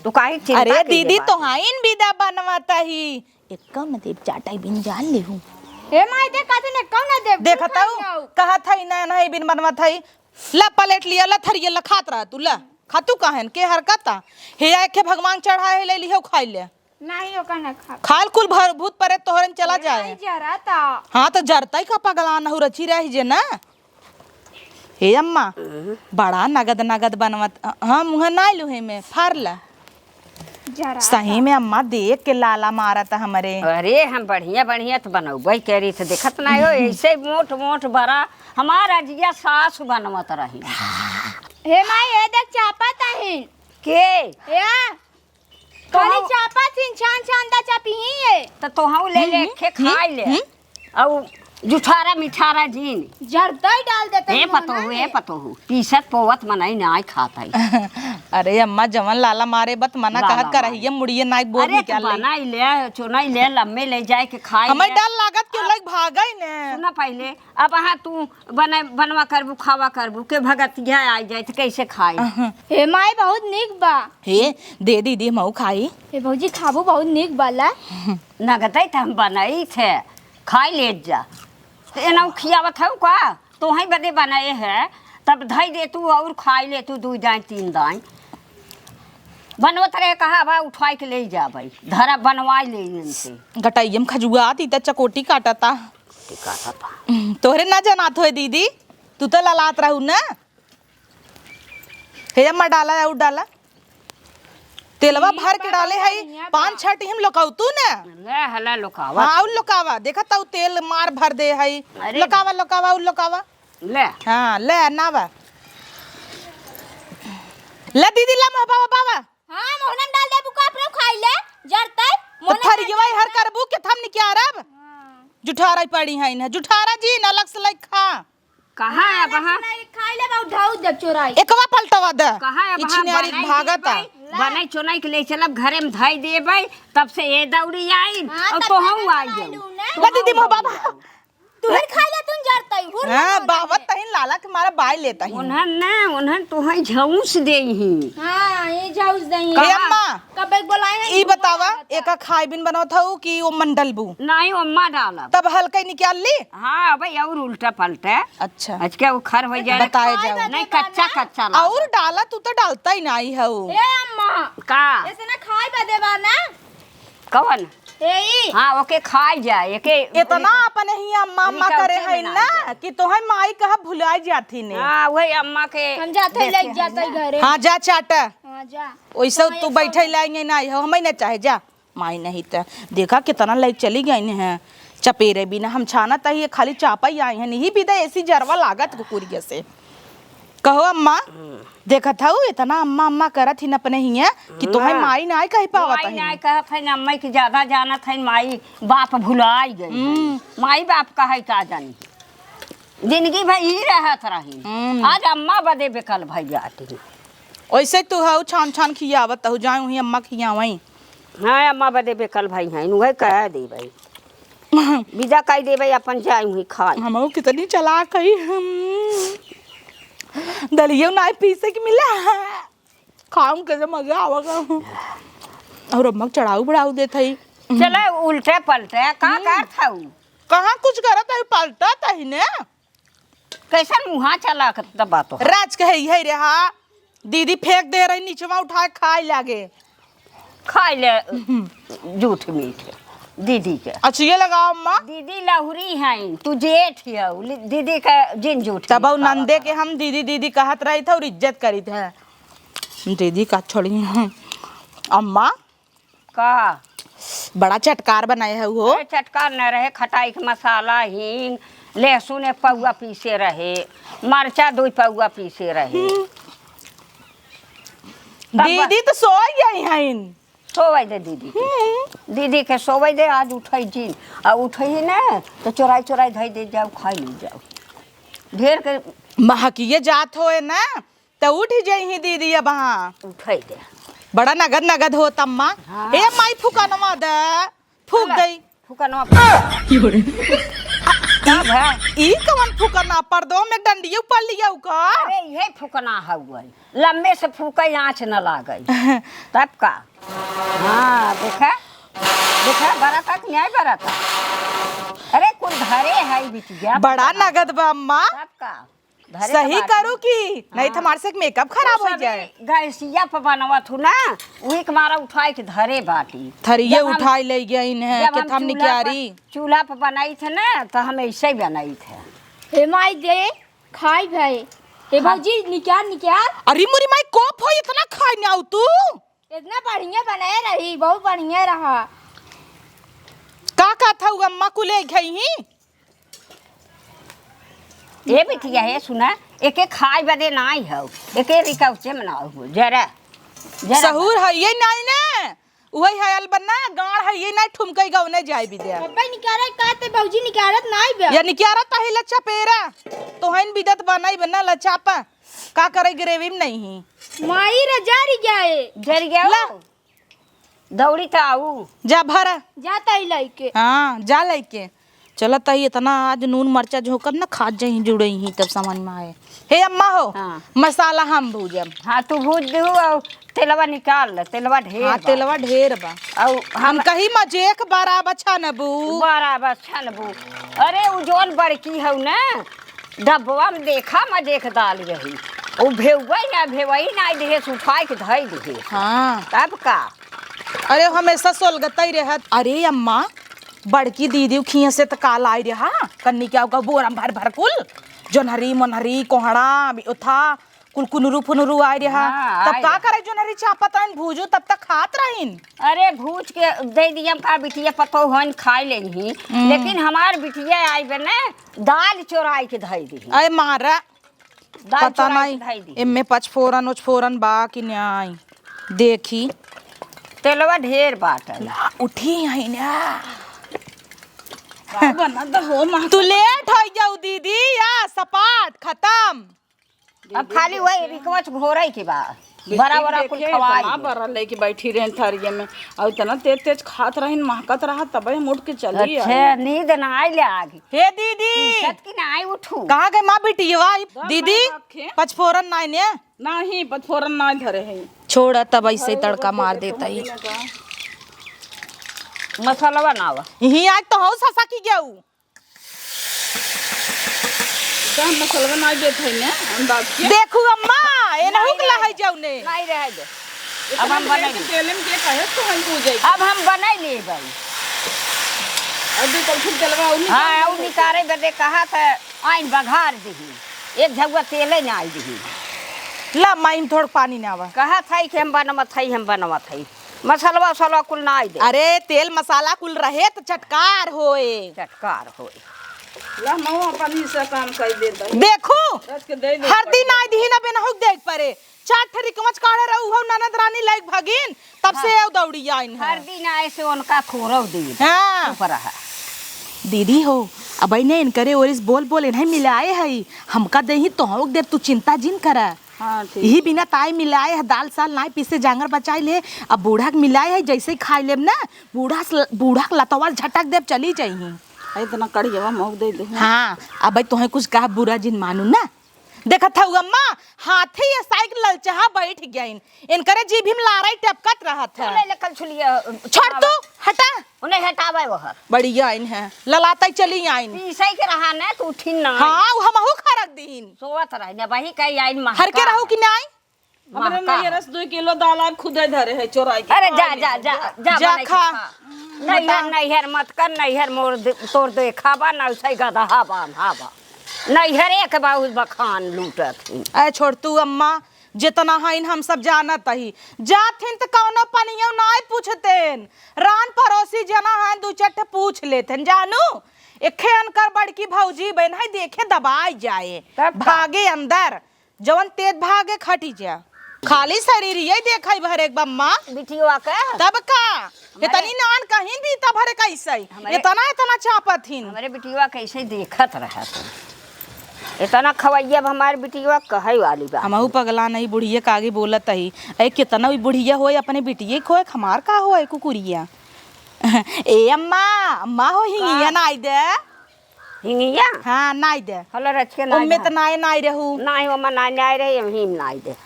तू काहे चिंता अरे दीदी तोहाइन विदा बनवाता ही एक कम देव चाटाई बिन जान ले हूं हे माई देख काते ने कौन ना देव देखत हूं कहा थई ना नहीं बिन बनवात हई ला पलेट लिया ला थरिया ला खात रहा तू ला खातू काहन के हरकता हे आखे भगवान चढ़ाए ले लियो खाई ले नहीं ओका ना खा खाल कुल भर भूत परे तोहरन चला जाए नहीं जरा ता हां तो जरतई का पगला न हो रची रही जे ना हे अम्मा बड़ा नगद बनवत हां मुंह ना लुहे में फारला जरा सही में अम्मा देख के लाला मारा था हमारे अरे हम बढ़िया तो बनौबै करी थे देखत ना हो ऐसे मोट बड़ा हमारा जिया सास बनवत रही हे माई ये देख चापत आई के या खाली चापत छान दा चापी ही है तो हम ले के खाई ले और जुठारा मिठारा जीन जरदाई डाल देते ए पतो हो पीसत पोवत मनाई ना खाताई अरे अम्मा जवन लाला मारे बत मना कहत करहिए मुड़िए नाई बोल अरे निकाल ले बनाई ले चुनाई ले लम्बे ले जाए के खाई हमें डर लागत क्यों लग भागई ने सुना पहले अब हां तू बनवा करबू खावा करबू के भगतिया आ जाए तो कैसे खाई हे माई बहुत निक बा हे दे दीदी मऊ खाई हे भौजी खाबू बहुत निक बाला नगतई त हम बनाई थे खाई ले जा एना खियावत हौ का तो ही बदे बनाए है तब धई दे तू और खाई ले तू 2 दाई 3 दाई बनवत रहे कहा बा उठाई के ले जा भाई धरा बनवाई ले इनसे गटाइयम खजुआ ती त चकोटी काटता तोहरे ना जनात होए दीदी तू तो ललात रहू ना हे अम्मा डाला और डाला तेलवा भर के डाले है 5-6 टीम लोकाऊ तू ना ले हला लोकावा हाँ और लोकावा देखा ता तेल मार भर दे है लोकावा लोकावा और लोकावा ले हाँ ले नावा ले दीदी ला बाबा बाबा हां मोहनम डाल दे बुका अपने खाई ले जरतै तो फरियवा हर करबू के थम निके आरब जुठारा पड़ी है ना जुठारा जी ना अलग से लाइक खा कहां है वहां खाई ले बहुत ढाउ जब चोराई एकवा पलटवा दे कहां है वहां इचनारी भागता बनाई चोनाई के ले चलब घरे में धाई देबै तब से ए दौड़ी आई और तो हम आई जाऊ ला दीदी मो बाबा तू हर खाई ले तुम जरतै हुर हां बाबा तहिन लाला के मारा बाय लेता ही उन्हन तो है झौस देही हां ये जाउस दई हे अम्मा कब एक बोलाई है ई बतावा एका खाई बिन बनाओ था कि वो मंडल बू नहीं अम्मा डाला तब हल्का ही निकाल ली हाँ भाई और उल्टा पलटा अच्छा आज क्या वो खर हो जाए बताए जाओ नहीं कच्चा कच्चा ला और डाला तू तो डालता ही नहीं है वो ए अम्मा का ऐसे ना खाई बा देबा ना कौन ए ई हाँ ओके खाई जाए के इतना अपने ही अम्मा अम्मा करे है ना कि तोहे माई कहा भुलाई जाती ने हाँ वही अम्मा के हम जाते ले जाते घरे हाँ जा चाटा हां जा वैसे तू बैठे लाएंगे नहीं हो हमें ना चाहे जा माई नहीं तो देखा कितना लाइक चली गई है चपेरे बिना हम छाना तही ये खाली चापा ही आए हैं नहीं भी दे ऐसी जरवा लागत कुकुरिया से कहो अम्मा देखा था वो इतना अम्मा अम्मा करत ही अपने ही है कि तुम्हें माई ना कहीं पावत माई है नहीं कहत है अम्मा की ज्यादा जानत है माई बाप भुलाई गई माई बाप का है का जानी जिंदगी भर ही रहत रही आज अम्मा बदे बेकल भई जाती वैसे तू हाउ छान छान खियावत हूँ जाऊँ ही अम्मा खियावई हाँ अम्मा बदे बेकल भाई हैं वही कह दे भाई विदा कह दे भाई अपन जाए हुई खाए हम कितनी चलाक है दलियो ना पीसे की मिला खाऊं कैसे मजा आवेगा और अम्मा चढ़ाऊ बढ़ाऊ देत है चले उल्टे पलटे का कर था कहाँ कुछ करत है पलटा तही ने कैसन मुहा चला के बात राज कहे है रे हाँ दीदी फेंक दे रही नीचवा उठा खाए लागे खाए ले झूठ मीठ दीदी के अच्छा ये लगाओ अम्मा दीदी लहुरी है तू जेठ है दीदी का जिन झूठ तब नंदे के हम दीदी दीदी कहत रही थे और इज्जत करी थे दीदी का छोड़ी अम्मा का बड़ा चटकार बनाए है वो चटकार न रहे खटाई के मसाला हींग लहसुन 1 पौआ पीसे रहे मरचा 2 पौआ पीसे रहे दीदी तो सो गई है सोवे दे दीदी दीदी के सोवे दे आज उठई जीन आ उठई ना तो चोराई चोराई धई दे जाओ खाई ले जाओ ढेर के महकिए जात होए ना तो उठ जाई दीदी अब हाँ उठई दे बड़ा नगद नगद हो तम्मा हाँ। ए माई फुकनवा दे फूक दई फुकनवा तब है ई कवन फुकना पर्दो में डंडियो पड़ लिया का अरे ये फुकना हुआ लम्बे से फूके आँच न लागई तब का हाँ देखा देखा बड़ा तक न्याय बड़ा था अरे कुल धरे है बिटिया बड़ा नगद बा अम्मा तब का धरे सही तो करू की नहीं तो हमारे से मेकअप खराब हो जाए गैसिया पर बनवा थू ना वही के मारा उठाई के धरे बाटी थरिये जब हम- उठाई ले गई है जब कि हम हम चूल्हा निकारी पर- चूल्हा पर बनाई थे ना तो हम ऐसे ही बनाई थे हे माई दे खाई भाई हे भौजी निकाल निकाल अरे मुरी माई कोप हो इतना खाई ना तू इतना बढ़िया बनाए रही बहुत बढ़िया रहा का था अम्मा को ले गई ही ये बिटिया है सुना एक एक खाई बदे ना आई हो एक एक रिकौचे मनाओ हो जरा जरा सहूर है ये नहीं ना वही है अलबन्ना गाड़ है ये नहीं ठुमकई गवने जाए विद्या अब्बा निकाले कहते भौजी निकालत नहीं बे या निकारा ताही लच्छा पेरा तो हन बिदत बनाई बना लच्छापा का करे ग्रेवी में नहीं ही माई रजारी जाए जर गया दौड़ी तो आऊ जा भरा जाता ही लइके हाँ जा लेके चलो तही इतना आज नून मरचा झोंकब ना खा जाई जुड़े ही तब समझ में आए हे अम्मा हो हाँ। मसाला हम भूजम हाँ तू भूज दू और तेलवा निकाल ले तेलवा ढेर हाँ तेलवा ढेर बा और हम कही मजेक बारा बछा न बू बराबर छनबू अरे उ जोन बड़की हौ ना डब्बा में देखा मजेक दाल रही उ भेवई ना भेवई ना देहे सुखाई के धई देहे हाँ तब का अरे हमेशा सोलगतई रहत अरे अम्मा बड़की दीदी खिया से तो काल आई रहा कन्नी क्या होगा बोरा भर भर कुल जोनहरी मोनहरी कोहड़ा उथा कुल कुनरू फुनरू आए रहा हाँ, तब आए का रहा। करे जो नरी चापत आइन भूजो तब तक खात रहीन। अरे भूज के दे दियम का बिटिया पतो हन खाई लेही, लेकिन हमार बिटिया आई बने दाल चोराई के धई दी। अरे मारा दाल पता चोराई नहीं के धई दी। एमे पचफोरन उचफोरन बा कि न्याय देखी तेलवा ढेर बाटल। उठी आई ना बना तो हो माँ तू लेट हो जाऊ दीदी या सपाट खत्म। अब खाली वही रिकवच घोरई के बा बड़ा बड़ा कुल खवाई इतना बड़ा लेके बैठी रहे थरिये में और इतना तेज तेज खात रही महकत रहा तब हम उठ के चली अच्छा नींद ना आई ले आगे हे दीदी छत की ना आई उठू। कहाँ गए माँ बिटिया दीदी रखे। पचफोरन नाई ने नहीं पथफोरन ना धरे है छोड़ तब ऐसे ही तड़का मार देता ही मसाला बनावा यही आज तो हो ससा की गऊ हम मसाला बना देते हैं ना अंदाज के देखू अम्मा ए नहु कला है जाऊ ने नहीं रह दे। अब हम बनाई तेल में के कहे तो हम पूजे अब हम बनाई ले भाई। अभी कल फिर जलवा उन्हीं हाँ उ निकारे बदे कहा था आइन बघार दही एक झगुआ तेले ना आई दही। ला माइन थोड़ पानी ना आवा कहा था कि हम बनवा थई मसाला वसाला कुल ना आई दे। अरे तेल मसाला कुल रहे तो चटकार होए चटकार हो ला मवा पानी से काम कर देता है देखू रच के दे दे हर दिन आई दी ना बिना हुक देख परे चार ठरी कमच काढ़े रहू हो ननद रानी लाइक भागिन तब से एव दौड़ी आइन है हर दिन आए से उनका खोरो दी हां ऊपर है। दीदी हो अब ने इनकरे और इस बोल बोल नहीं मिलाए है हमका दही तो हो देव तू चिंता जिन करा। हां ठीक यही बिना ताई मिलाए है दाल साल नाई पीसे जांगर बचाई ले अब बूढ़ा के मिलाए है जैसे ही खाई लेब ना बूढ़ा के लतवा झटक देव चली जाई। इतना कड़िया मोक दे दे हाँ अब तुम्हें कुछ कहा बुरा जिन मानू ना देखा था अम्मा हाथी या साइकिल ललचहा बैठ गया इनकरे जीभ में लाराई टपकत रहा था ले ले कल छुलिया छोड़ तू हटा उन्हें हटावे वो बढ़िया आइन है ललाता चली आइन पीसे के रहा ना तू उठिन ना हाँ हमहू खरक दीन सोवत रह ने वही कई आइन मा हर के रहू कि नहीं हमारे नहीं रस 2 किलो दाल आज खुद धरे है चोराई के अरे जा जा जा जा जा बनाई के खा। नैहर मत कर नैहर मोर तोड़ दे खाबा ना सही गदा हाबा नैहर एक बाहुल बखान लूटत ऐ छोड़ तू अम्मा जितना हाइन हम सब जानत ही जाथिन तो कौनो पनियो नाय पूछतेन रान पड़ोसी जना हाइन दू चट्ट पूछ लेथन जानू एखे अनकर बड़की भौजी बहन है देखे दबाई जाए तब का? भागे अंदर जवन तेज भागे खटी जा खाली शरीर यही देखा भर एक बम्मा बिटिया के तब का इतनी नान कहीं भी तब भरे कैसे इतना चापत हिन हमारे बिटिया कैसे देखत रहा इतना खवैया हमारे बिटिया कहे वाली बा हमहू पगला नहीं बुढ़िया का आगे बोलत ही ऐ कितना भी बुढ़िया होए अपने बिटिया खोए हमार का होए कुकुरिया ए अम्मा अम्मा हो हिंगिया नाई दे हिंगिया हाँ नाई दे हला रच के ना उम्मे त नाई नाई रहू नहीं वो मना नहीं रहे हम ही नहीं दे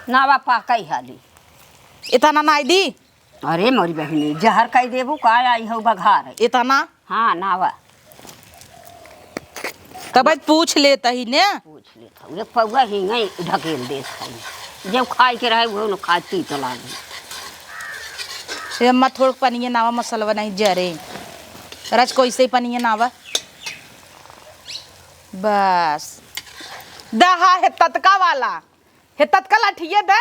नावा पाकई हाली इतना नाई दी अरे मोरी बहनी जहर कई देबू का आई हो बघार इतना हाँ नावा तब पूछ लेता ही ने पूछ लेता एक पौआ हिंगई ढकेल दे खाई जब खाई के रहे वो न खाती तो लागी ए अम्मा थोड़ पनिया नावा मसलवा नहीं जरे रज को ऐसे ही पनिया नावा बस दहा है ततका वाला है ततका लाठिए दे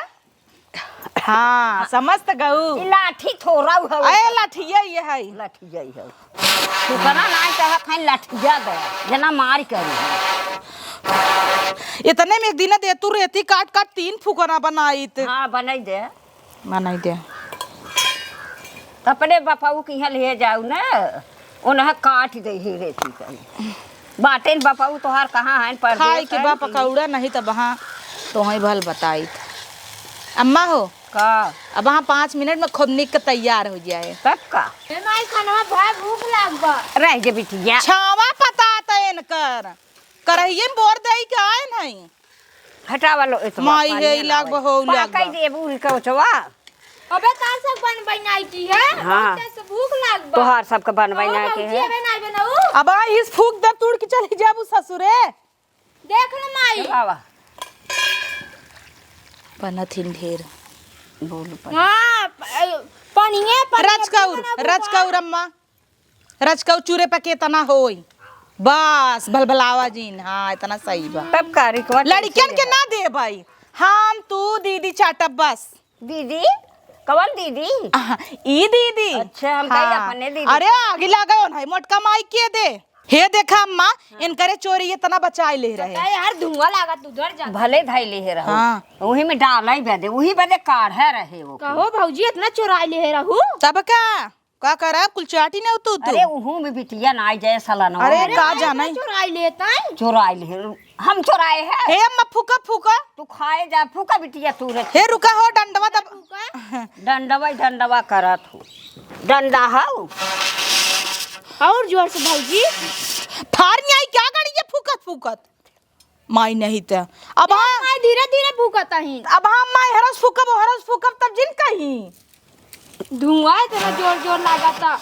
हाँ समझत गऊ ई लाठी थोड़ा हो ए लाठिए ये है लाठी जाई हो तू कना ना चाह खाई लाठी जा दे जना मार करी इतने में एक दिन दे तू रेती काट काट 3 फुकना बनाईत हाँ बनाई दे बनाई दे अपने बापाऊ की यहाँ ले जाऊ ना उन्हें काट दे ही रेती करी बाटेन बापाऊ तोहार कहाँ है पर खाई के बा पकौड़ा नहीं तो वहाँ तो ही भल बताई अम्मा हो का अब वहाँ 5 मिनट में खूब निक के तैयार हो जाए तब का माई खाना भाई भूख लागबा रह जे बिटिया छावा पता त इनकर करहिए में बोर दई के आए नहीं हटावा लो इतना माई हे लाग बहु लाग कई देबू ही कौचवा अबे तार सब बन बनाई की है हाँ। से भूख लागबा तोहार सबके बनवाई ना के है बनाई बनाऊ अब आ इस फूक दे तोड़ के चली जाबू ससुरे देख ले माई बाबा बनथिन ढेर बोल हां पनिए रचकौर अम्मा रचकौ चूरे पे केतना होई बस भलभलावा जीन। हाँ इतना सही बा। तब का रिकवट लड़कियन के ना दे भाई, हम तू दीदी चाटब बस। दीदी कवन दीदी? ई दीदी। अच्छा हम कही अपने दीदी। अरे आगे लगा है मोटका माई के दे। हे देखा अम्मा इनकरे चोरी इतना बचाए ले रहे। यार धुआं लागत उधर जा। भले धैले है रहो। हाँ। वही में डाला बदे वही बदे काढ़े रहे वो। कहो भौजी इतना चुराई ले रहू। तब का करा कुल चाटी ने तू। अरे उहू में बिटिया ना जाए सलाना। अरे का जाना चुराई लेता है। चुराए ले हम चुराए है। हे अम्मा फूका फूका। तू खाए जा फूका बिटिया तू रे। हे रुका हो डंडवा दब। डंडवा करत हो। डंडा हो और जोर से भौजी। फार नहीं आई क्या गाड़ी ये फूकत फूकत। माई नहीं त अब हाँ माई धीरे धीरे फूकता ही। अब हम माई हरस फूकब तब जिन कहीं धुआं इतना जोर जोर लागता।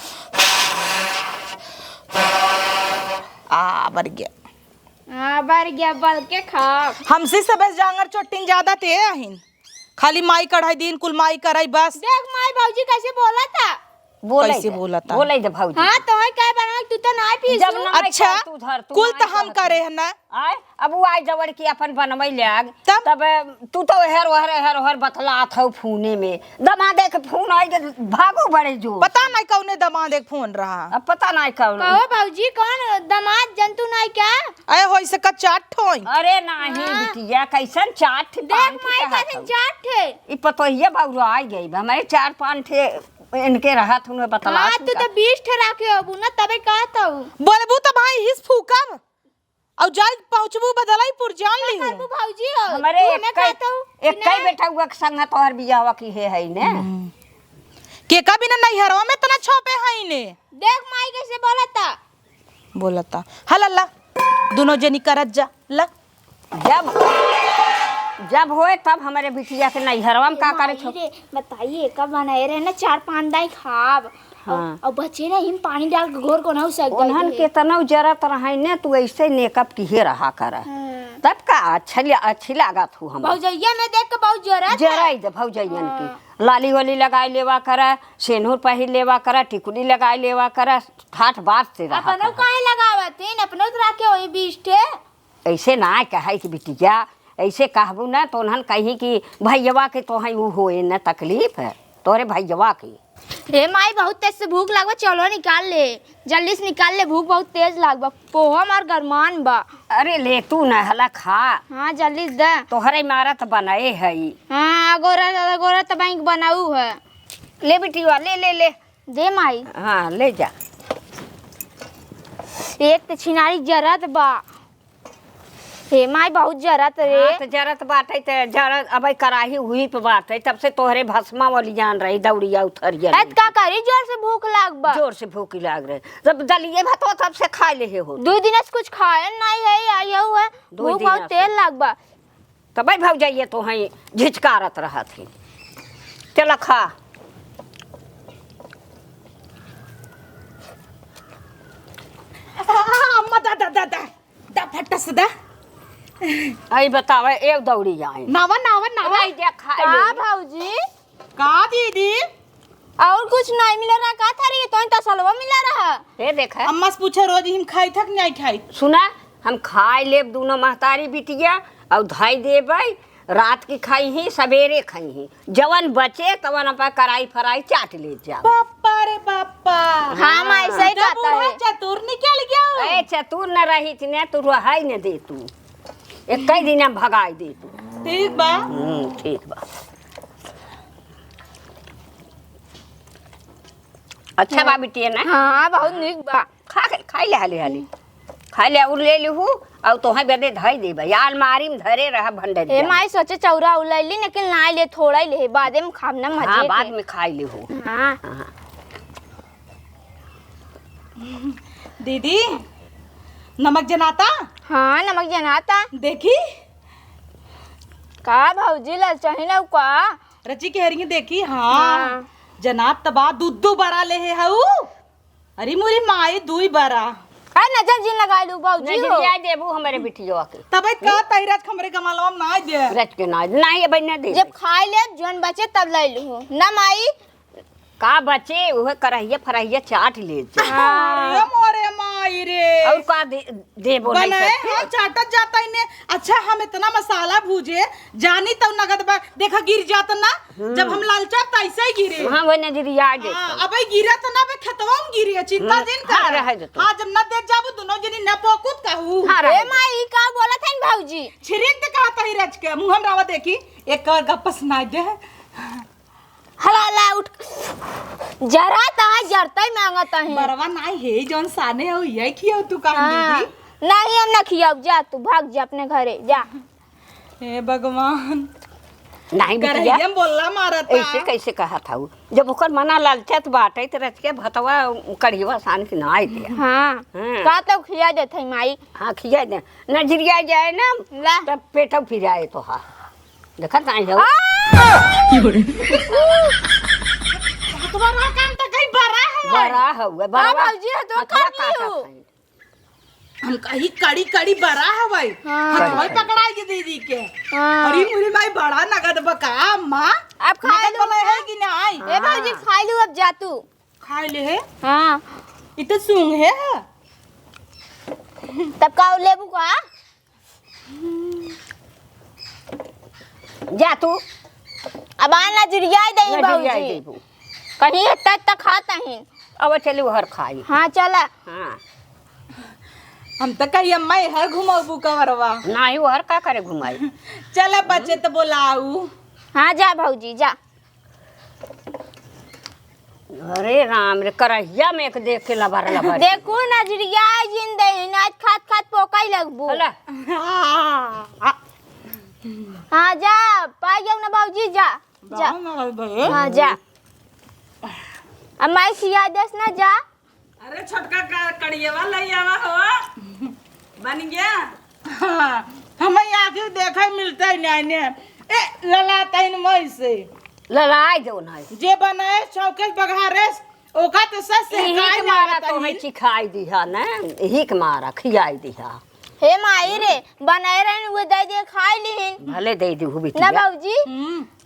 बर गया। हाँ बर गया बल के खा। हमसे सब जांगर चोटिन ज्यादा ते आहिन। खाली माई कढ़ाई दिन कुल माई कराई बस। देख माई भौजी कैसे बोला था। कैसे बोला था? बोले दे भौजी। हाँ तो क्या बना तू तो ना पी। जब ना अच्छा तू धर तू कुल तो हम करे है ना। आय अब वो आई जवड़ की अपन बनवई लाग तब? तब तू तो हर बतलात हो फोने में दमा देख फोन आई भागो बड़े जो पता नहीं कौने दमाद एक फोन रहा। अब पता नहीं कौन। कहो भौजी कौन दामाद जंतु नहीं क्या। अरे होई से का चाट ठोई। अरे नहीं बिटिया कैसन चाट देख माई कैसे चाट थे। ई पतोहिया बाबू आई गई हमारे 4-5 थे इनके रहा तुमने बतला। हाँ तू तो 20 ठे रखे हो ना तबे कहता हूँ। बोलबू तो भाई हिस फूकब और जाई पहुंचबू बदलाई पुर जान ली हूं। करबू भौजी हो। हमारे तू हमें कहता हूँ एक कई बेटा हुआ के संग तोहर बियाह की है ने के का बिना नहीं हरवा में तना छोपे हई ने। देख माई कैसे बोलता हल अल्लाह दोनों जनी करत जा ला। जब होए तब हमारे बिटिया के नैहरवा में का करे छो। बताइए कब बनाए रहे ना 4-5 दाई खाब। हाँ। और बच्चे ना हिम पानी डाल के घोर को ना हो सकते। उन्हन के तनव जरत रहे ने तू ऐसे मेकअप किए रहा कर तब का अच्छी लागत हूँ हम भौजैया में देख के बहुत जरा जराई दे भौजैयन की लाली वाली लगाई लेवा करा सेनूर पहिर लेवा करा टिकुली लगाई लेवा करा ठाठ बात से रहा अपनो काहे लगावत अपनो तो रखे होई 20 ठे। ऐसे ना कहे कि बिटिया ऐसे कहबू ना तो उन्हन कही कि भैया के तो है वो होए न तकलीफ है तोरे भैया की। हे माई बहुत तेज से भूख लागबा चलो निकाल ले जल्दी से निकाल ले भूख बहुत तेज लागबा पोहा मार गरमान बा। अरे ले तू न हला खा। हाँ जल्दी से दे। तोहरे मारत बनाए है। हाँ गोरा तो बैंक बनाऊ है। ले बिटिया ले दे माई। हाँ ले जा। एक तो छिनारी जरत बा। हे माई बहुत जरत रे। हाँ, तो जरत बाटे तो जरत अब कराही हुई पे बात है तब से तोहरे भस्मा वाली जान रही दौड़िया उथरिया ऐत का करी जोर से भूख लागबा। जोर से भूख लाग रहे जब दलिए भात हो तब से खा ले हो 2 दिन से कुछ खाया नहीं है आई हुआ भूख बहुत तेज लागबा। तब भाई भाग जाइए तो है झिझकारत रहा थी चला खा। अम्मा दा फटस दा। आई बतावे एक दौड़ी जाए नावा आई जा खा का ले। भौजी का दीदी और कुछ नहीं मिल रहा का था रे तो तसलवा मिला रहा। ये देखा अम्मा से पूछे रोज हम खाई थक नहीं खाई। सुना हम खाए ले दोनों महतारी बिटिया और धाई देबै रात की खाई ही सवेरे खाई ही जवन बचे तवन अपन कराई फराई चाट ले जा। पापा रे पापा। हाँ माई सही कहता है। चतुर निकल गया। ए चतुर न रही थी तू रहाई न दे तू एक कई दिन भगाई दे तू। ठीक बा। ठीक बा। अच्छा बा बिटिया ना। हाँ बहुत निक बा। खाई ले हाली खाई ले और ले लिहू और तोहे बदे धई देबै अलमारी में धरे रहा भंडर। ए माई सोचे चौरा उलैली लेकिन ना ले थोड़ा ही ले बादे में खाना मजे। हाँ बाद में खाई लिहू। हाँ दीदी नमक जनाता। हाँ नमक जनाता। देखी का भौजी लल चाही ना का रची के हरिंगे देखी। हाँ जनात तबा दूध बरा ले है हऊ। अरे मोरी माई दुई बरा का नजर जिन लगाई लू भौजी हो। नहीं देबू हमारे बिटिया के तब का तहिरत हमरे गमलवा में ना दे रच के ना नहीं अब न दे जब खाई ले जौन बचे तब ले लू ना माई का बचे वह करहिया फरहिया चाट ले जा अरे मोरे माई रे और का दे बोले बनाए हाँ चाटत जाता इन्हें। अच्छा हम इतना मसाला भूजे जानी तब नगद बा देखा गिर जाता ना जब हम लालचा त ऐसे ही गिरे। हां वो नजरिया दे अब गिरा तो ना बे खतवा में गिरी चिंता दिन कर हाँ, रहे दे तू। हाँ जब ना देख जाबू दोनों जनी न पोकुत कहू हाँ, ए माई का बोलत हन भौजी छिरिक दे कहता ही रच के मुंह हम रावा देखी एक कर गप्पा सुनाई दे हला उठ जरा ता जरतई मांगत है बरवा नहीं है जौन साने हो यही खियो तू कहां दीदी नहीं हम ना खियाब जा तू भाग जा अपने घरे जा। हे भगवान नहीं बिटिया करहिया बोलला मारा था ऐसे कैसे कहा था वो जब ओकर मना लालचत बाटे त रच के भतवा कढ़िवा सान के ना आई दे हाँ हाँ। का तो खिया देत है माई हां खिया दे नजरिया जाए ना ला तब पेट फिर जाए तो हां देखा ताई जाओ तुम्हारा काम तो कहीं बड़ा है बड़ा हुआ बड़ा भौजी, तो हथवा कर लियो। काटत हई। हम कहीं कड़ी कड़ी बड़ा है भाई हाँ। हथवा पकड़ाई के दीदी के हाँ। अरे मुरी भाई बड़ा नगद बका अम्मा अब खा नगद लो बनाए है कि नहीं ए भौजी खा लू अब जा तू। खाए ले है हाँ इतना सूंघ है तब का लेबू का जा तू अब आना जुरिया दे नजरिया भौजी देबू कहीं तक खाता है। अब चली हर खाई हाँ चला हां हम तो कही अम्मा हर घुमाऊ कवरवा नहीं वो हर का करे घुमाई चला बच्चे तो बोलाऊ हाँ जा भौजी जा। अरे राम रे करहिया में एक देख के लबर लबर देखू नजरिया जिंदे आज खात खात पोकाई लगबू। हला हाँ जा पाई जाऊ ना भौजी जा जा हाँ जा अब मैं खिया देस ना जा। अरे छोटका कड़ियावा लइयावा हो बन गया हाँ हमें आके देखा मिलता है नहीं ए ललाता इन मई से ललाय जो नहीं जे बनाए चौके बघारे ओका तो सस से यही के मारा तो है चिखाई दिहा ना यही के मारा खियाई दिहा हे माई रे बनाए रहे वो दे दे खाई लीन भले दे दी हुई ना भौजी।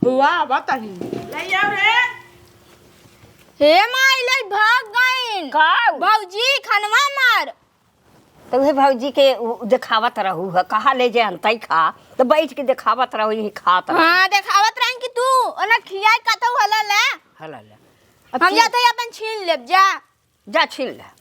हुआ बताही लइया रे हे माई ले भाग गईन काऊ भौजी खनवा मार तो हे भौजी के दिखावत रहू है कहा ले जे अंतई खा तो बैठ के दिखावत रहू यही खात रहू हाँ देखावत रहन कि तू ओना खियाई का तो हला ले हला ले हम जाते अपन छीन लेब जा जा छीन ले